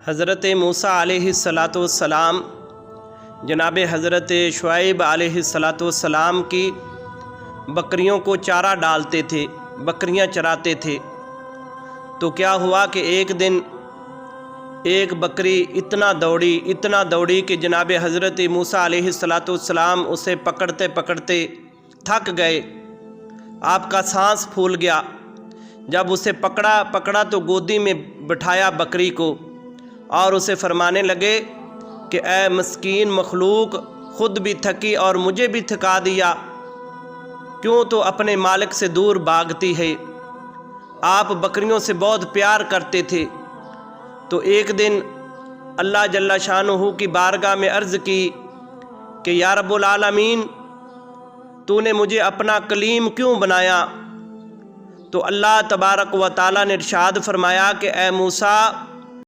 حضرت موسیٰ علیہ السلام جناب حضرت شعیب علیہ السلام کی بکریوں کو چارہ ڈالتے تھے، بکریاں چراتے تھے۔ تو کیا ہوا کہ ایک دن ایک بکری اتنا دوڑی کہ جناب حضرت موسیٰ علیہ السلام اسے پکڑتے پکڑتے تھک گئے، آپ کا سانس پھول گیا۔ جب اسے پکڑا تو گودی میں بٹھایا بکری کو اور اسے فرمانے لگے کہ اے مسکین مخلوق، خود بھی تھکی اور مجھے بھی تھکا دیا، کیوں تو اپنے مالک سے دور بھاگتی ہے؟ آپ بکریوں سے بہت پیار کرتے تھے۔ تو ایک دن اللہ جل شانہ کی بارگاہ میں عرض کی کہ یا رب العالمین، تو نے مجھے اپنا کلیم کیوں بنایا؟ تو اللہ تبارک و تعالیٰ نے ارشاد فرمایا کہ اے موسیٰ،